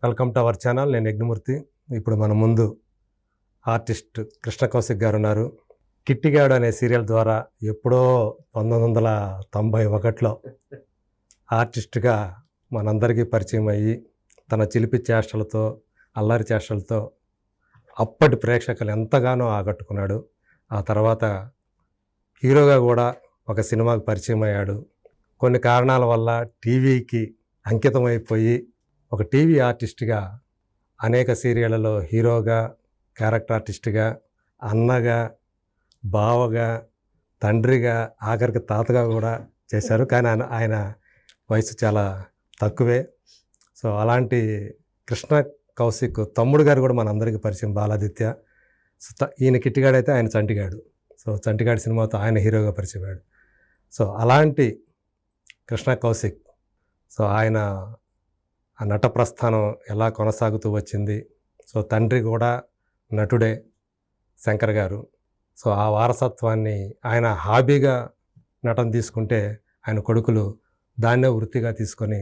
Welcome to our channel. నేను యజ్ఞమూర్తి. ఇప్పుడు మన ముందు ఆర్టిస్ట్ కృష్ణ కౌశిక్ గారు ఉన్నారు. కిట్టిగాడు అనే సీరియల్ ద్వారా ఎప్పుడో 1991లో ఆర్టిస్ట్గా మనందరికీ పరిచయం అయ్యి తన చిలిపి చేష్టలతో అల్లరి చేష్టలతో అప్పటి ప్రేక్షకులు ఎంతగానో ఆకట్టుకున్నాడు. ఆ తర్వాత హీరోగా కూడా ఒక సినిమాకు పరిచయం అయ్యాడు. కొన్ని కారణాల వల్ల టీవీకి అంకితమైపోయి ఒక టీవీ ఆర్టిస్ట్గా అనేక సీరియళ్లలో హీరోగా, క్యారెక్టర్ ఆర్టిస్ట్గా, అన్నగా, బావగా, తండ్రిగా, ఆఖరికి తాతగా కూడా చేశారు. కానీ ఆయన వయసు చాలా తక్కువే. సో అలాంటి కృష్ణ కౌశిక్ తమ్ముడు గారు కూడా మనందరికీ పరిచయం, బాలాదిత్య. సో ఈయన కిట్టిగాడైతే ఆయన చంటిగాడు. సో చంటిగాడి సినిమాతో ఆయన హీరోగా పరిచయం అయ్యాడు. సో అలాంటి కృష్ణ కౌశిక్, సో ఆయన ఆ నట ప్రస్థానం ఎలా కొనసాగుతూ వచ్చింది. సో తండ్రి కూడా నటుడే, శంకర్ గారు. సో ఆ వారసత్వాన్ని ఆయన హాబీగా నటన తీసుకుంటే, ఆయన కొడుకులు దాన్నే వృత్తిగా తీసుకొని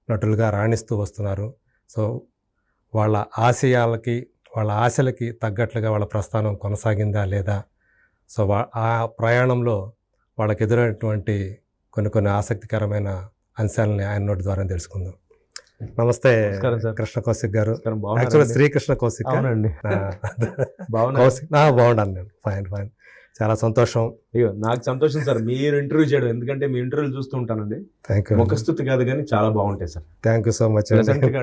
నటులుగా రాణిస్తూ వస్తున్నారు. సో వాళ్ళ ఆశయాలకి, వాళ్ళ ఆశలకి తగ్గట్లుగా వాళ్ళ ప్రస్థానం కొనసాగిందా లేదా, సో ఆ ప్రయాణంలో వాళ్ళకి ఎదురైనటువంటి కొన్ని ఆసక్తికరమైన అంశాలని ఆయన నోటి ద్వారా తెలుసుకుందాం. నమస్తే కృష్ణ కౌశిక్ గారు. యాక్చువల్గా శ్రీకృష్ణ కౌశిక్. బాగున్నాను నేను. ఫైన్. చాలా సంతోషం. అయ్యో నాకు సంతోషం సార్ మీరు ఇంటర్వ్యూ చేయడం, ఎందుకంటే మీ ఇంటర్వ్యూలు చూస్తూ ఉంటానండి. ముఖస్థుతి కాదు కానీ చాలా బాగుంటాయి sir. Thank you so much.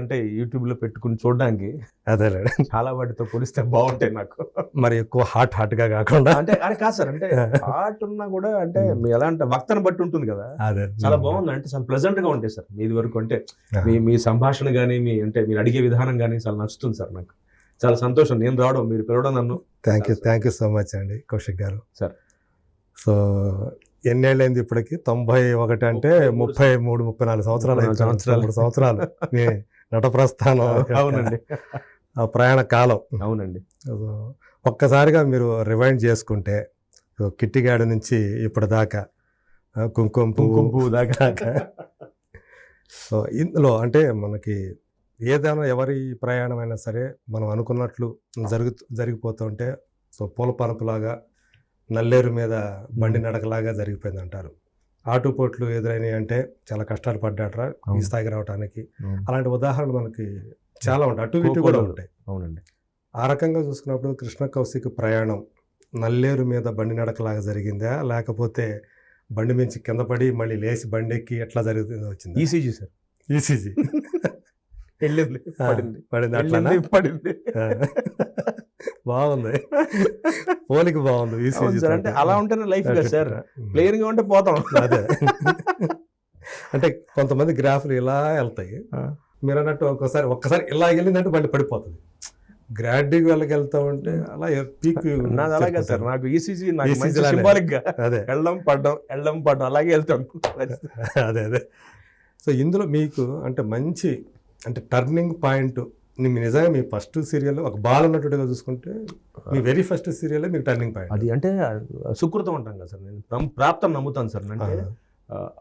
అంటే యూట్యూబ్ లో పెట్టుకుని చూడడానికి అదే చాలా వాటితో పోలిస్తే బాగుంటాయి నాకు. మరి ఎక్కువ హాట్ గా కాకుండా అంటే అది కాదు సార్, అంటే హాట్ ఉన్నా కూడా అంటే మీ ఎలా అంటే వక్తను బట్టి ఉంటుంది కదా. అదే చాలా బాగుంది, అంటే చాలా ప్లెజెంట్ గా ఉంటాయి సార్ మీది వరకు. అంటే మీ సంభాషణ కానీ మీ అంటే మీరు అడిగే విధానం కానీ చాలా నచ్చుతుంది సార్. నాకు చాలా సంతోషం నేను రావడం, మీరు పిలవడం నన్ను. థ్యాంక్ యూ సో మచ్ అండి కౌశిక్ గారు. సార్ సో ఎన్నేళ్ళైంది ఇప్పటికి? 91 అంటే 34 సంవత్సరాలు మీ నట ప్రస్థానం. అవునండి, ఆ ప్రయాణ కాలం. అవునండి. ఒక్కసారిగా మీరు రివైండ్ చేసుకుంటే కిట్టిగాడు నుంచి ఇప్పటిదాకా కుంకుమ పువ్వు దాకా, సో ఇందులో అంటే మనకి ఏదైనా ఎవరి ప్రయాణమైనా సరే మనం అనుకున్నట్లు జరిగిపోతుంటే, సో పూల పనపులాగా నల్లేరు మీద బండి నడకలాగా జరిగిపోయింది అంటారు. ఆటుపోట్లు ఎదురైనాయి అంటే చాలా కష్టాలు పడ్డాడరా ఈ స్థాయికి రావడానికి. అలాంటి ఉదాహరణలు మనకి చాలా ఉంటాయి, అటు ఇటు కూడా ఉంటాయి. అవునండి. ఆ రకంగా చూసుకున్నప్పుడు కృష్ణ కౌశిక్ ప్రయాణం నల్లేరు మీద బండి నడకలాగా జరిగిందా, లేకపోతే బండి మించి కింద పడి మళ్ళీ లేచి బండి ఎక్కి ఎట్లా జరుగుతుందో వచ్చింది? ECG sir. ఈసీజీ పడింది అట్లా బాగుంది, పోలికి బాగుంది. అంటే అలా ఉంటేనే లైఫ్ కదా సార్. ప్లేయర్ గా ఉంటే పోతాం. అదే అంటే కొంతమంది గ్రాఫ్లు ఇలా వెళ్తాయి, మీరు అన్నట్టు ఒక్కసారి ఇలా వెళ్ళిందంటే మళ్ళీ పడిపోతుంది. గ్రాడ్యుయేట్ వాళ్ళకి వెళ్తా ఉంటే అలా పీక్. నాది అలాగే సార్, నాకు ఈసీజీ సింబాలిక్ గా అదే వెళ్ళడం పడ్డం అలాగే వెళ్తాం. అదే సో ఇందులో మీకు అంటే మంచి అంటే టర్నింగ్ పాయింట్ నిజంగా మీ ఫస్ట్ సీరియల్ ఒక బాలనటుడిగా చూసుకుంటే మీ వెరీ ఫస్ట్ సీరియల్ మీకు టర్నింగ్ పాయింట్. అది అంటే సుకృతం అంటాం కదా సార్. నేను ప్రాప్తం నమ్ముతాను సార్. అంటే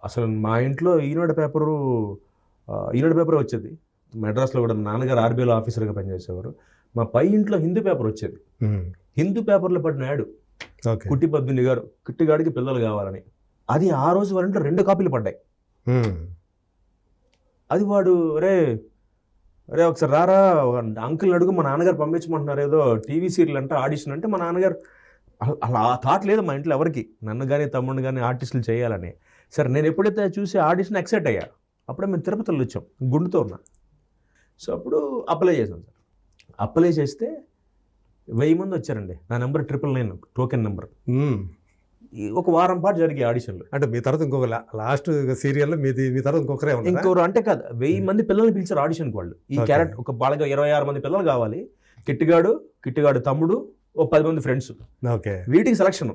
అసలు మా ఇంట్లో ఈనాడు పేపర్ వచ్చేది. మెడ్రాస్లో కూడా నాన్నగారు ఆర్బీఐలో ఆఫీసర్గా పనిచేసేవారు. మా పై ఇంట్లో హిందూ పేపర్ వచ్చేది. హిందూ పేపర్లో పడిన యాడ్, కుట్టి పద్మిని గారు కిట్టిగాడికి పిల్లలు కావాలని. అది ఆ రోజు వారింట్లో 2 కాపీలు పడ్డాయి. అది వాడు రే ఒకసారి రారా అంకుల్ అడుగు, మా నాన్నగారు పంపించమంటున్నారు ఏదో టీవీ సీరియల్ అంటే ఆడిషన్ అంటే. మా నాన్నగారు అలా ఆ థాట్ లేదు మా ఇంట్లో ఎవరికి, నన్ను కానీ తమ్ముడిని కానీ ఆర్టిస్టులు చేయాలని. సరే నేను ఎప్పుడైతే చూసి ఆడిషన్ ఎక్సైట్ అయ్యా, అప్పుడే మేము తిరుపతిలో వచ్చాం, గుండుతో ఉన్నా. సో అప్పుడు అప్లై చేశాను సార్. అప్లై చేస్తే 1000 మంది వచ్చారండి. నా నెంబర్ 999 టోకెన్ నెంబర్. ఒక వారం పాటు జరిగే ఆడిషన్లు. అంటే మీ తర్వాత ఇంకొక లాస్ట్ సీరియల్ మీ తర్వాత ఇంకొకరు అంటే కాదు, 1000 మంది పిల్లల్ని పిలిచారు ఆడిషన్కి వాళ్ళు. ఈ క్యారెక్టర్ ఒక బాగా 26 మంది పిల్లలు కావాలి. కిట్టిగాడు తమ్ముడు, 10 మంది ఫ్రెండ్స్. వీటికి సెలక్షన్.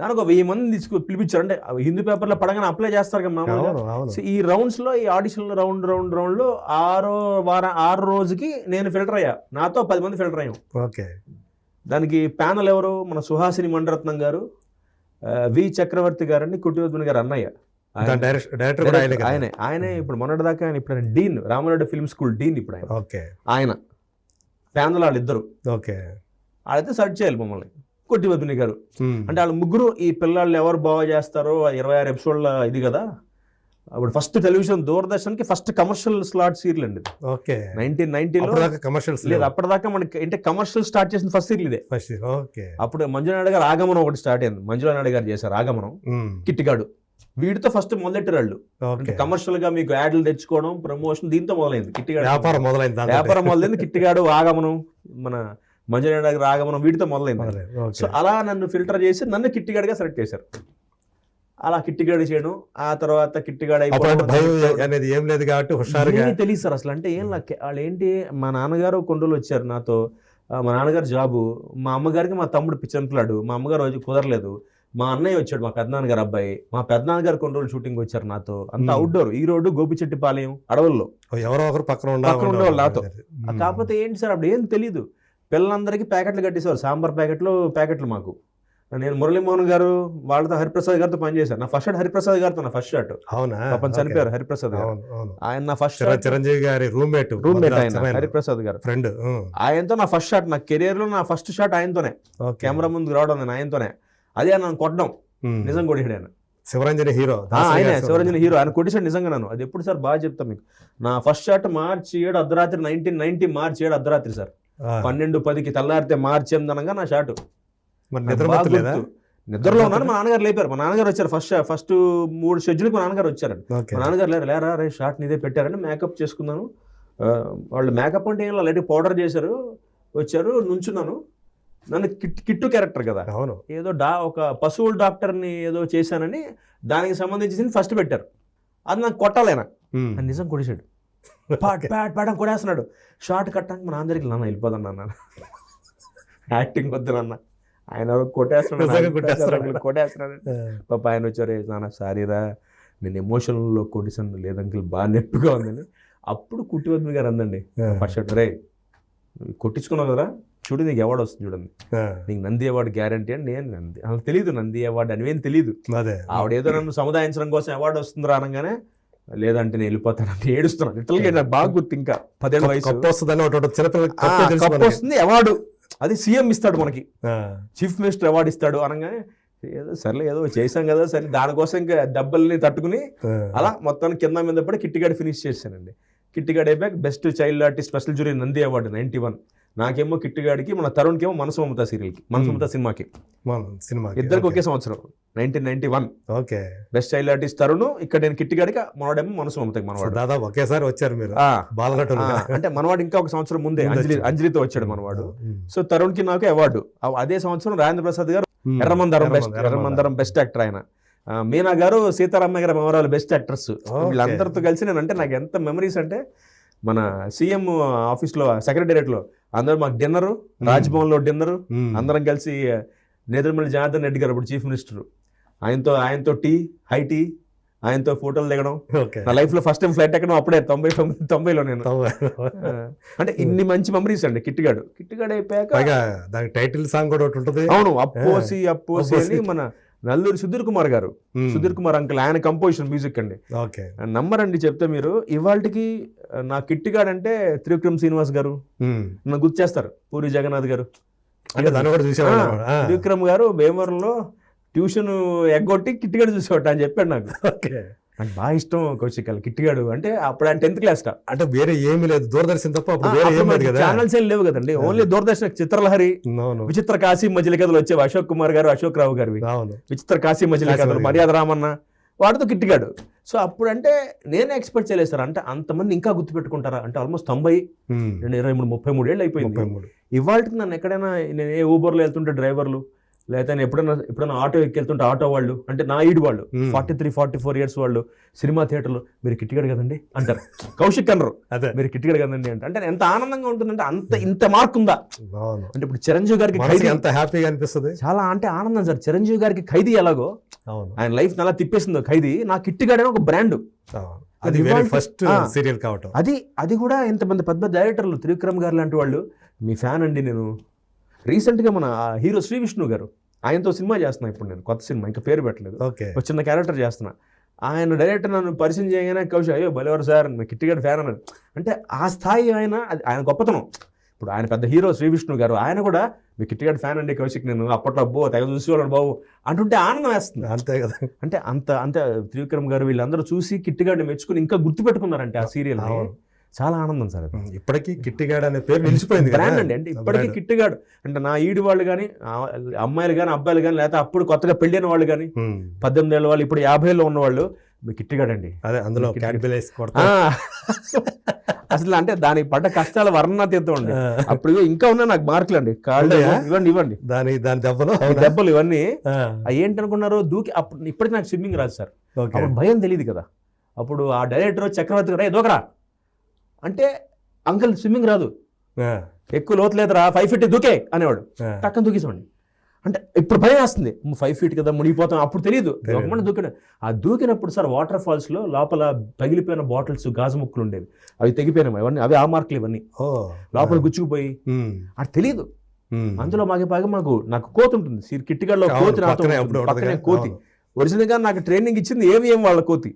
దానికి 1000 మంది పిలిపించారు. అంటే హిందూ పేపర్లో పడగానే అప్లై చేస్తారు కదా మామూలుగా. ఈ రౌండ్స్ లో, ఈ ఆడిషన్ లో రౌండ్ లో 6 రోజుకి నేను ఫిల్టర్ అయ్యా. నాతో 10 మంది ఫిల్టర్ అయ్యాం. దానికి ప్యానల్ ఎవరు? మన సుహాసిని మణిరత్నం గారు, వి చక్రవర్తి గారని కుట్టివద్దుని గారు అన్నయ్య. డైరెక్టర్ కూడా ఆయనే కదా? ఆయనే ఇప్పుడు మొన్నటిదాకా ఆయన ఇప్పుడు డీన్ రామనాయుడు ఫిల్మ్ స్కూల్ డీన్ ఇప్పుడు ఆయన ఓకే ఫ్యాన్లు వాళ్ళిద్దరు ఓకే వాళ్ళైతే సెర్చ్ చేయాలి మమ్మల్ని కొట్టివద్దుని గారు అంటే వాళ్ళు ముగ్గురు ఈ పిల్లలు ఎవరు బాగా చేస్తారో 26 ఎపిసోడ్ల ఇది కదా అప్పుడు ఫస్ట్ టెలివిజన్ దూరదర్శన్కి ఫస్ట్ కమర్షియల్ స్లాట్ సీరియల్ అండి ఓకే 1990లో కమర్షియల్స్ లేదు అప్పటిదాకా మనకి అంటే కమర్షియల్ స్టార్ట్ చేసిన ఫస్ట్ సీరియల్ ఇదే ఓకే అప్పుడు మంజునాయుడు గారు ఆగమనం ఒకటి స్టార్ట్ అయింది మంజునాయుడు గారు చేశారు ఆగమనం కిట్టిగాడు వీటితో ఫస్ట్ మొదలెట్టారు అంటే కమర్షియల్ గా మీకు యాడ్లు తెచ్చుకోవడం ప్రమోషన్ దీంతో మొదలైంది కిట్టిగాడు వ్యాపారం మొదలైంది కిట్టిగాడు ఆగమనం మన మంజునాయుడు గారు ఆగమనం వీటితో మొదలైంది సో అలా నన్ను ఫిల్టర్ చేసి నన్ను కిట్టిగాడిగా సెలెక్ట్ చేశారు అలా కిట్టిగాడి చేయడం ఆ తర్వాత కిట్టిగాడు అనేది ఏం లేదు కాబట్టి హుషారుగా తెలియదు సార్ అసలు అంటే ఏం వాళ్ళు ఏంటి మా నాన్నగారు కొన్ని రోజులు వచ్చారు నాతో మా నాన్నగారు జాబు మా అమ్మగారికి మా తమ్ముడు పిచ్చంపులాడు మా అమ్మగారు రోజు కుదరలేదు మా అన్నయ్య వచ్చాడు మా పెద్దనాన్నగారు అబ్బాయి మా పెద్దనాన్నగారు కొన్ని రోజులు షూటింగ్ వచ్చారు నాతో అంత అవుట్డోర్ ఈ రోడ్డు గోపిచెట్టిపాలెం అడవుల్లో ఎవరో ఒకరు పక్కన ఉండేవాళ్ళు నాతో కాకపోతే ఏంటి సార్ అప్పుడు ఏం తెలీదు పిల్లలందరికీ ప్యాకెట్లు కట్టేసేవారు సాంబార్ ప్యాకెట్లు మాకు నేను మురళీమోహన్ గారు వాళ్ళతో హరిప్రసాద్ గారితో పనిచేశాను నా ఫస్ట్ షాట్ హరిప్రసాద్ గారితో నా ఫస్ట్ షాట్ అవునా పాపం చనిపోయారు హరిప్రసాద్ గారు ఆయన నా ఫస్ట్ చిరంజీవి గారి రూమ్మేట్ ఆయన హరిప్రసాద్ గారు ఫ్రెండ్ ఆయనతో నా ఫస్ట్ షాట్ నా కెరీర్ లో నా ఫస్ట్ షాట్ ఆయనతోనే కెమెరా ముందుకు రావడం నేను ఆయనతోనే అదే నన్ను కొట్టడం నిజం కొట్టేసాడు ఆయన శివరంజని హీరో శివరంజని హీరో ఆయన కొట్టేసాడు నిజంగా నన్ను అది ఎప్పుడు సార్ బాగా చెప్తా మీకు నా ఫస్ట్ షాట్ మార్చి 7 అర్ధరాత్రి 1990 మార్చి 7 అర్ధరాత్రి సార్ 12:10కి తెల్లారితే మార్చి 8 అనగా నా షాట్ నిద్రలో ఉన్నాను మా నాన్నగారు లేపారు మా నాన్నగారు వచ్చారు ఫస్ట్ 3 షెడ్యూల్కి మా నాన్నగారు వచ్చారండి మా నాన్నగారు లేరా రే షాట్ నీదే పెట్టారండి మేకప్ చేసుకున్నాను వాళ్ళు మేకప్ అంటే ఏం లైట్ పౌడర్ చేశారు వచ్చారు నుంచున్నాను నన్ను కిట్టు క్యారెక్టర్ కదా అవును ఏదో ఒక పశువుల డాక్టర్ని ఏదో చేశానని దానికి సంబంధించి ఫస్ట్ పెట్టారు అది నాకు కొట్టాలేనా నిజం కొట్టేశాడు పాడడం కొడేస్తున్నాడు షార్ట్ కట్టడానికి మా నాన్నరికి నాన్న వెళ్ళిపోదాం నాన్న యాక్టింగ్ వద్దు నాన్న ఆయన కొట్టేస్తున్నాడు పాప ఆయన వచ్చారు నాన్న సారీరా నేను ఎమోషనల్లో కొట్టేసాను లేదంకిల్ బాగా నొప్పిగా ఉందని అప్పుడు కుట్టివద్దు గారు అందండి ఫస్ట్ షాట్ రే కొట్టించుకున్నావు కదా చూడు నీకు అవార్డు వస్తుంది చూడండి నీకు నంది అవార్డు గ్యారంటీ అని నేను నంది అసలు తెలియదు నంది అవార్డు అని ఏం తెలియదు ఆవిడ ఏదో నన్ను సముదాయించడం కోసం అవార్డు వస్తుంది రానగానే లేదంటే నేను వెళ్ళిపోతానంటే ఏడుస్తున్నాను లిటరల్గా నాకు బాగా గుర్తు ఇంకా 10 ఏళ్ళ వయసు వస్తుంది అవార్డు అది సీఎం ఇస్తాడు మనకి చీఫ్ మినిస్టర్ అవార్డు ఇస్తాడు అనగానే ఏదో సర్లే ఏదో చేశాం కదా సరే దానికోసం ఇంకా దెబ్బల్ని తట్టుకుని అలా మొత్తానికి కింద మీద పడి కిట్టిగాడి ఫినిష్ చేశానండి కిట్టిగాడి అయిపోయాక best child artist special jury Nandi award 91 నాకేమో కిట్టిగాడికి మన తరుణ్కి ఏమో మనసు మమతా సీరియల్కి మనసు మమతా సినిమాకి ఇద్దరికి ఒకే సంవత్సరం 1991 okay best child artist Tarun ఇక్కడ నేను కిట్టిగాడికి మనవాడేమో మనసు మమతకి మనవాడు దాదాపు ఒకేసారి వచ్చారు మీరు అంటే మనవాడు ఇంకా ఒక సంవత్సరం ముందే అంజలితో వచ్చాడు మనవాడు సో తరుణ్కి నాకు అవార్డు అదే సంవత్సరం రాజేంద్ర ప్రసాద్ గారు ఎర్రమందరం బెస్ట్ యాక్టర్ ఆయన మీనా గారు సీతారామయ్య గారు మెమరాలు బెస్ట్ యాక్టర్స్ వీళ్ళందరితో కలిసి నేను అంటే నాకు ఎంత మెమరీస్ అంటే మన సీఎం ఆఫీస్లో సెక్రటేరియట్లో అందరూ మాకు డిన్నరు రాజ్భవన్లో డిన్నరు అందరం కలిసి నేదురుమల్లి జనార్దన్ రెడ్డి గారు అప్పుడు చీఫ్ మినిస్టర్ ఆయనతో హై టీ ఆయనతో ఫోటోలు దిగడం నా లైఫ్ లో ఫస్ట్ టైం ఫ్లైట్ ఎక్కడం అప్పుడే 90లో నేను అంటే ఇన్ని మంచి మెమరీస్ అండి కిట్టిగాడు అయిపోయాక దానికి టైటిల్ సాంగ్ కూడా ఒకటి ఉంటుంది అవును అప్పోసి అని మన నల్లూరి సుధీర్ కుమార్ గారు సుధీర్ కుమార్ అంకుల్ ఆయన కంపోజిషన్ మ్యూజిక్ అండి నంబర్ అండి చెప్తే మీరు ఇవాళకి నా కిట్టిగాడు అంటే త్రివిక్రమ్ శ్రీనివాస్ గారు నన్ను గుర్తు చేస్తారు పూరి జగన్నాథ్ గారు త్రివిక్రమ్ గారు భీమవరంలో ట్యూషన్ ఎగ్గొట్టి కిట్టిగాడు చూసేవాడు అని చెప్పాడు నాకు నాకు బాగా ఇష్టం కౌశిక్ కిట్టిగాడు అంటే అప్పుడు ఆయన 10th క్లాస్ అంటే వేరే ఏమీ లేదు దూరదర్శన్ తప్ప ఛానల్స్ ఏం లేవు కదండి ఓన్లీ దూరదర్శన్ చిత్రలహరి విచిత్ర కాశీ మజిలీ కథలు వచ్చేవి అశోక్ కుమార్ గారు అశోక్ రావు గారివి విచిత్ర కాశీ మజిలీ కథలు మర్యాద రామన్న వాడితో కిట్టిగాడు సో అప్పుడు అంటే నేనే ఎక్స్పెక్ట్ చేయలేదు సార్ అంటే అంతమంది ఇంకా గుర్తుపెట్టుకుంటారా అంటే ఆల్మోస్ట్ 90 23 ఏళ్ళు అయిపోయింది ఇవాళకి నన్ను ఎక్కడైనా నేను ఏ ఊబర్లో వెళ్తుంటే డ్రైవర్లు లేకపోతే ఎప్పుడైనా ఆటో ఎక్కెళ్తుంటే ఆటో వాళ్ళు అంటే నా ఈడు వాళ్ళు 43-44 ఇయర్స్ వాళ్ళు సినిమా థియేటర్లో మీరు కిట్టిగాడు కదండి అంటారు కౌశిక్ అనరు మీరు కిట్టిగాడు కదండి అంటే ఎంత ఆనందంగా ఉంటుందంటే ఇంత మార్క్ ఉందా అంటే ఇప్పుడు చిరంజీవి గారికి ఖైదీ ఎంత హ్యాపీగా అనిపిస్తుంది చాలా అంటే ఆనందం సార్ చిరంజీవి గారికి ఖైదీ ఎలాగో ఆయన లైఫ్ అలా తిప్పేసిందో ఖైదీ నా కిట్టిగాడు ఒక బ్రాండ్ ఫస్ట్ సీరియల్ కావటం అది కూడా ఇంతమంది పెద్ద డైరెక్టర్లు త్రివిక్రమ్ గారు లాంటి వాళ్ళు మీ ఫ్యాన్ అండి నేను రీసెంట్గా మన హీరో శ్రీ విష్ణు గారు ఆయనతో సినిమా చేస్తున్నా ఇప్పుడు నేను కొత్త సినిమా ఇంకా పేరు పెట్టలేదు ఒక చిన్న క్యారెక్టర్ చేస్తున్నా ఆయన డైరెక్టర్ నన్ను పరిచయం చేయగానే కౌశిక్ అయ్యో బలివారు సార్ మీ కిట్టిగాడు ఫ్యాన్ అన్నాడు. అంటే ఆ స్థాయి ఆయన గొప్పతనం. ఇప్పుడు ఆయన పెద్ద హీరో శ్రీ విష్ణు గారు, ఆయన కూడా మీ కిట్టిగాడు ఫ్యాన్ అండి కౌశిక్, నేను అప్పట్లో అబ్బో తెగ చూసేవాళ్ళని బాబు అంటుంటే ఆనందం వేస్తుంది. అంతే కదా. అంటే అంతే త్రివిక్రమ్ గారు వీళ్ళందరూ చూసి కిట్టిగాడిని మెచ్చుకుని ఇంకా గుర్తుపెట్టుకున్నారంటే ఆ సీరియల్. చాలా ఆనందం సార్. ఇప్పటికీ కిట్టిగాడు అనే పేరు నిలిచిపోయింది బ్రాండ్ అండి. అంటే ఇప్పటికీ కిట్టిగాడు అంటే నా ఈడి వాళ్ళు కానీ అమ్మాయిలు కానీ అబ్బాయిలు కానీ లేకపోతే అప్పుడు కొత్తగా పెళ్ళైన వాళ్ళు కానీ 18 ఏళ్ళ వాళ్ళు ఇప్పుడు 50లో ఉన్నవాళ్ళు మీ కిట్టిగాడు అండి. అదే అందులో అసలు అంటే దానికి పడ్డ కష్టాల వర్ణనాతీతం అండి. అప్పుడు ఇంకా ఉన్నాయి నాకు మార్కులు అండి. కాళ్ళు ఇవ్వండి దాని దెబ్బలు ఇవన్నీ ఏంటనుకున్నారు దూకి. అప్పుడు ఇప్పటికి నాకు స్విమ్మింగ్ రాదు సార్. అప్పుడు భయం తెలియదు కదా. అప్పుడు ఆ డైరెక్టర్ చక్రవర్తి గారు దూకరా అంటే అంకుల్ స్విమ్మింగ్ రాదు, ఎక్కువ లోతు లేదురా 5 feet దూకే అనేవాడు. టక్కన దూకేసామండి. అంటే ఇప్పుడు భయం వేస్తుంది 5 feet కదా మునిగిపోతాం. అప్పుడు తెలియదు దూకమని దూకాడు. ఆ దూకినప్పుడు సార్ వాటర్ ఫాల్స్ లో లోపల పగిలిపోయిన బాటిల్స్ గాజు ముక్కలు ఉండేవి, అవి తెగిపోయినాయి అవన్నీ. అవి ఆ మార్కులు ఇవన్నీ లోపల గుచ్చుకుపోయి అది తెలియదు. అందులో నాకు కోతి ఉంటుంది కిట్టిగాడ్లో కోతి, పక్కనే కోతి. ఒరిజినల్ గా నాకు ట్రైనింగ్ ఇచ్చింది ఏవిఎం వాళ్ళ కోతి.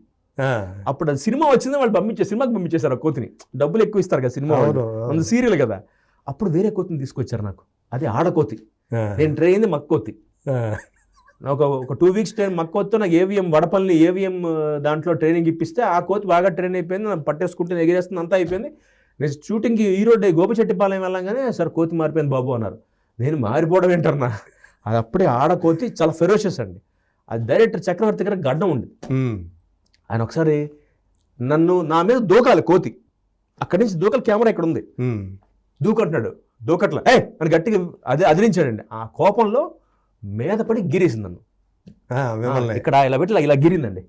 అప్పుడు అది సినిమా వచ్చింది వాళ్ళు సినిమాకి పంపించేశారు ఆ కోతిని. డబ్బులు ఎక్కువ ఇస్తారు కదా సినిమా, అందు సీరియల్ కదా. అప్పుడు వేరే కోతిని తీసుకొచ్చారు నాకు, అది ఆడకోతి. నేను ట్రైన్ అయింది మక్కోతి. ఒక 2 weeks ట్రైన్ మక్కోతితో నాకు ఏవిఎం వడపల్లి ఏవిఎం దాంట్లో ట్రైనింగ్ ఇప్పిస్తే ఆ కోతి బాగా ట్రైన్ అయిపోయింది. నన్ను పట్టేసుకుంటే ఎగిరేస్తుంది, అంతా అయిపోయింది. నేను షూటింగ్కి ఈరోడ్ గోపిచెట్టిపాలెం వెళ్ళంగానే సార్ కోతి మారిపోయింది బాబు అన్నారు. నేను మారిపోవడం ఏంటన్నా, అది అప్పుడే ఆడకోతి, చాలా ఫెరోషియస్ అండి. అది డైరెక్టర్ చక్రవర్తి గారికి గడ్డం ఉంది. ఆయన ఒకసారి నా మీద దూకాలి కోతి, అక్కడి నుంచి దూకాలి, కెమెరా ఇక్కడ ఉంది, దూకంటున్నాడు, దూకట్లా అని గట్టిగా అదిలించాడండి. ఆ కోపంలో మీద పడి గిరేసింది నన్ను. ఇక్కడ ఇలా పెట్టి ఇలా గిరిందండి.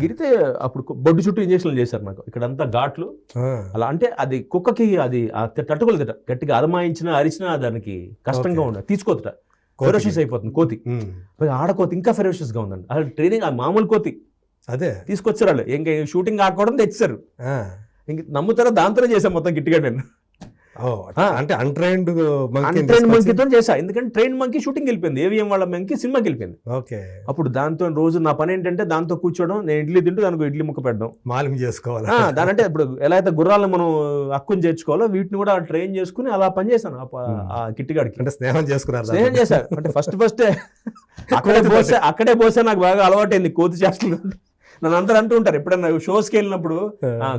గిరితే అప్పుడు బొడ్డు చుట్టూ ఇంజక్షన్లు చేశారు నాకు, ఇక్కడంతా ఘాట్లు. అలా అంటే అది కుక్కకి అది తట్టుకోలేదట, గట్టిగా అరమాయించినా అరిచినా దానికి కష్టంగా ఉండదు, తీసుకోదట, ఫెరోషియస్ అయిపోతుంది కోతి. ఆడకోతి ఇంకా ఫెరోషియస్ గా ఉందండి. అసలు ట్రైనింగ్ ఆ మామూలు కోతి అదే తీసుకొచ్చారు వాళ్ళు, ఇంకా షూటింగ్ ఆడుకోవడం తెచ్చారు. ఇంక నమ్ముతారా, దాంతోనే చేశాను మొత్తం గిట్టిగా నేను. అంటే అన్ట్రైన్డ్ మంకీతో చేశా, ఎందుకంటే ట్రైన్ మంకీ షూటింగ్ వెళ్ళిపోయింది, ఏవిఎం వాళ్ళ మంకీ సినిమాకి వెళ్ళిపోయింది. అప్పుడు దాంతో రోజు నా పని ఏంటంటే దాంతో కూర్చోవడం, నేను ఇడ్లీ తింటూ దానికి ఇడ్లీ ముక్క పెట్టడం, మాలిం చేసుకోవాలి. దాని అంటే ఇప్పుడు ఎలా అయితే గుర్రాలను మనం హక్కుని చేర్చుకోవాలో వీటిని కూడా ట్రైన్ చేసుకుని అలా పని చేశాను ఆ కిట్టిగాడికి. అంటే స్నేహం చేశాను. అంటే ఫస్ట్ అక్కడే పోసే నాకు బాగా అలవాటైంది కోతి చేష్టలు. నన్ను అందరూ అంటూ ఉంటారు ఎప్పుడన్నా షోస్కి వెళ్ళినప్పుడు,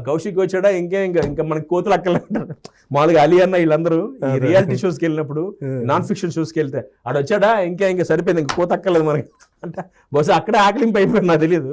కౌశిక్ వచ్చాడా ఇంకా మనకి కోతులు అక్కలే ఉంటారు. మామూలుగా అలీ అన్న వీళ్ళందరూ ఈ రియాలిటీ షోస్కి వెళ్ళినప్పుడు, నాన్ ఫిక్షన్ షోస్కి వెళ్తే ఆడ వచ్చాడా ఇంకా సరిపోయింది, ఇంకా కోత అక్కలేదు మనకి అంటే బహుశా అక్కడే ఆకలింపు అయిపోయింది, నాకు తెలియదు.